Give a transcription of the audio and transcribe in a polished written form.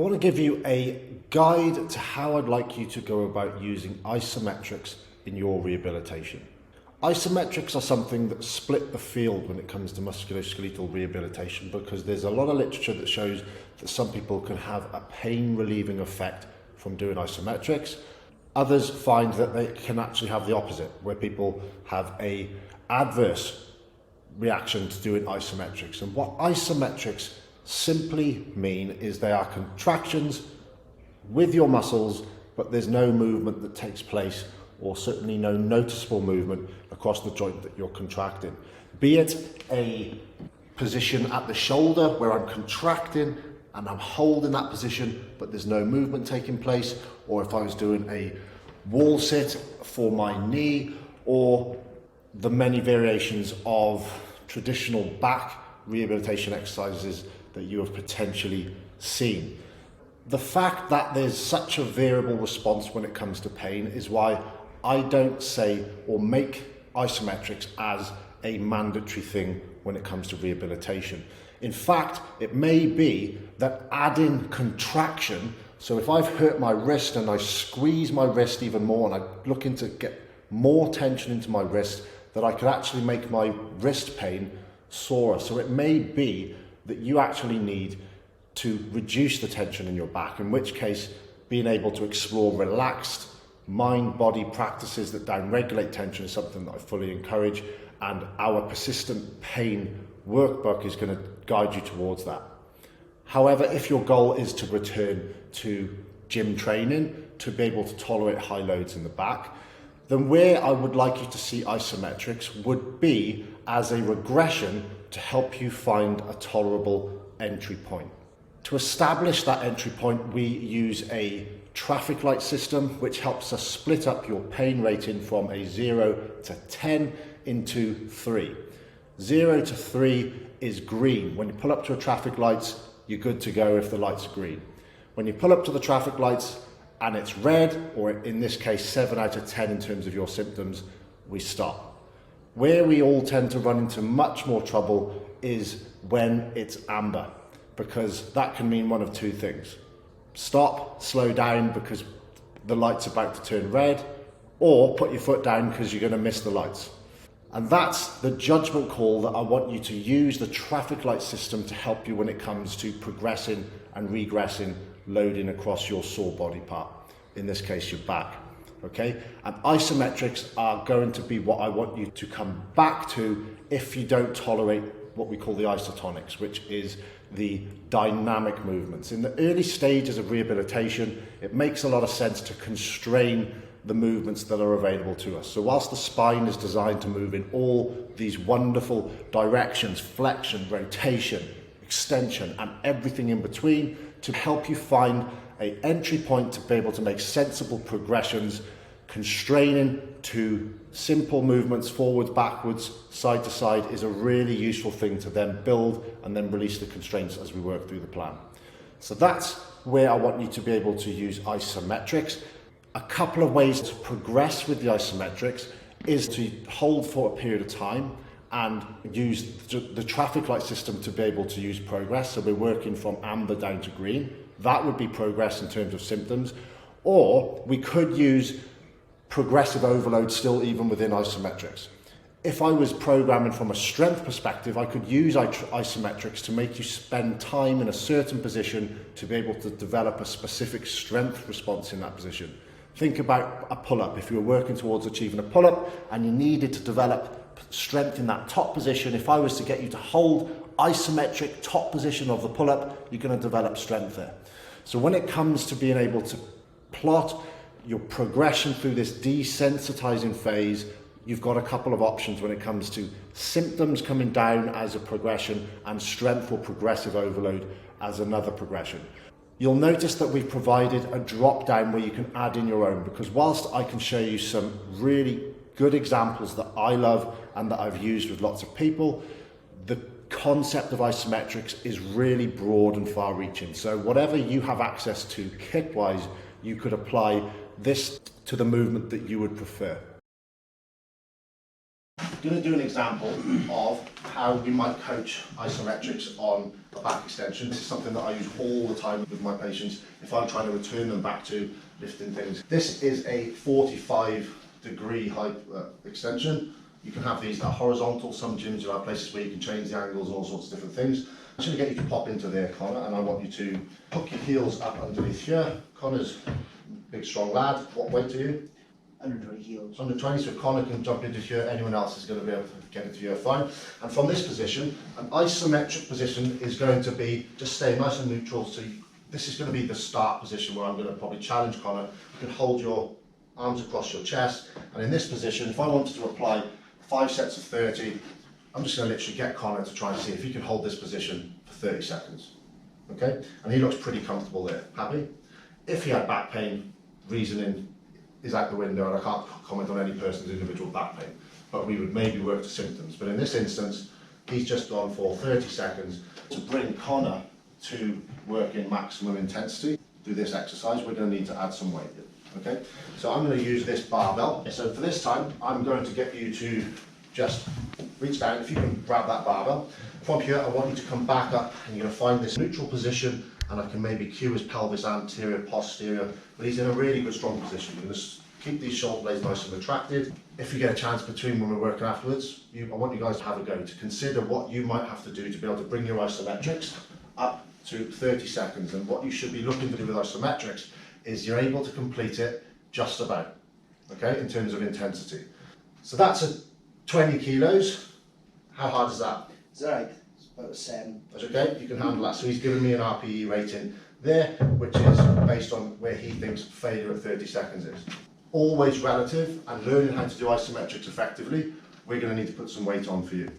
want to give you a guide to how I'd like you to go about using isometrics in your rehabilitation. Isometrics are something that split the field when it comes to musculoskeletal rehabilitation, because there's a lot of literature that shows that some people can have a pain relieving effect from doing isometrics. Others find that they can actually have the opposite, where people have an adverse reaction to doing isometrics. And what isometrics simply mean is they are contractions with your muscles, but there's no movement that takes place, or certainly no noticeable movement across the joint that you're contracting. Be it a position at the shoulder where I'm contracting and I'm holding that position, but there's no movement taking place, or if I was doing a wall sit for my knee, or the many variations of traditional back rehabilitation exercises that you have potentially seen. The fact that there's such a variable response when it comes to pain is why I don't say or make isometrics as a mandatory thing when it comes to rehabilitation. In fact, it may be that adding contraction, so if I've hurt my wrist and I squeeze my wrist even more and I'm looking to get more tension into my wrist, that I could actually make my wrist pain sorer. So it may be that you actually need to reduce the tension in your back, in which case being able to explore relaxed mind-body practices that down-regulate tension is something that I fully encourage, and our persistent pain workbook is going to guide you towards that. However, if your goal is to return to gym training, to be able to tolerate high loads in the back, then where I would like you to see isometrics would be as a regression to help you find a tolerable entry point. To establish that entry point, we use a traffic light system, which helps us split up your pain rating from a 0 to 10 into 3. 0 to 3 is green. When you pull up to a traffic lights, you're good to go if the lights are green. When you pull up to the traffic lights and it's red, or in this case 7 out of 10 in terms of your symptoms, we stop. Where we all tend to run into much more trouble is when it's amber, because that can mean one of two things. Stop, slow down because the light's about to turn red, or put your foot down because you're going to miss the lights. And that's the judgment call that I want you to use the traffic light system to help you when it comes to progressing and regressing loading across your sore body part, in this case your back. Okay, and isometrics are going to be what I want you to come back to if you don't tolerate what we call the isotonics, which is the dynamic movements. In the early stages of rehabilitation, it makes a lot of sense to constrain the movements that are available to us. So whilst the spine is designed to move in all these wonderful directions, flexion, rotation, extension, and everything in between, to help you find an entry point to be able to make sensible progressions, constraining to simple movements forwards, backwards, side to side is a really useful thing to then build and then release the constraints as we work through the plan. So that's where I want you to be able to use isometrics. A couple of ways to progress with the isometrics is to hold for a period of time and use the traffic light system to be able to use progress. So we're working from amber down to green. That would be progress in terms of symptoms. Or we could use progressive overload still even within isometrics. If I was programming from a strength perspective, I could use isometrics to make you spend time in a certain position to be able to develop a specific strength response in that position. Think about a pull-up. If you were working towards achieving a pull-up and you needed to develop strength in that top position, if I was to get you to hold isometric top position of the pull-up, you're going to develop strength there. So when it comes to being able to plot your progression through this desensitizing phase, you've got a couple of options when it comes to symptoms coming down as a progression and strength or progressive overload as another progression. You'll notice that we've provided a drop down where you can add in your own, because whilst I can show you some really good examples that I love and that I've used with lots of people, the concept of isometrics is really broad and far reaching. So whatever you have access to kit wise, you could apply this to the movement that you would prefer. going to do an example of how we might coach isometrics on a back extension. This is something that I use all the time with my patients if I'm trying to return them back to lifting things. This is a 45-degree height extension. You can have these that are horizontal. Some gyms will have places where you can change the angles and all sorts of different things. I'm going to get you to pop into there, Connor, and I want you to hook your heels up underneath here. Connor's a big, strong lad. What weight are you? 120 kilos. 120, so Connor can jump into here, anyone else is going to be able to get into here fine. And from this position, an isometric position is going to be just stay nice and neutral. So this is going to be the start position where I'm going to probably challenge Connor. You can hold your arms across your chest, and in this position, if I wanted to apply 5 sets of 30, I'm just going to literally get Connor to try and see if he can hold this position for 30 seconds. Okay? And he looks pretty comfortable there. Happy? If he had back pain, reasoning is out the window, and I can't comment on any person's individual back pain, but we would maybe work to symptoms. But in this instance, he's just gone for 30 seconds to bring Connor to work in maximum intensity. Do this exercise, we're going to need to add some weight in. Okay, so I'm going to use this barbell. So for this time, I'm going to get you to just reach down. If you can grab that barbell. From here, I want you to come back up, and you're going to find this neutral position, and I can maybe cue his pelvis anterior, posterior, but he's in a really good, strong position. You're going to keep these shoulder blades nice and retracted. If you get a chance between when we're working afterwards, I want you guys to have a go, to consider what you might have to do to be able to bring your isometrics up to 30 seconds. And what you should be looking to do with isometrics is you're able to complete it just about, okay, in terms of intensity. So that's a 20 kilos. How hard is that? It's alright, it's about a 7. That's okay, you can handle that. So he's given me an RPE rating there, which is based on where he thinks failure at 30 seconds is. Always relative, and learning how to do isometrics effectively, we're going to need to put some weight on for you.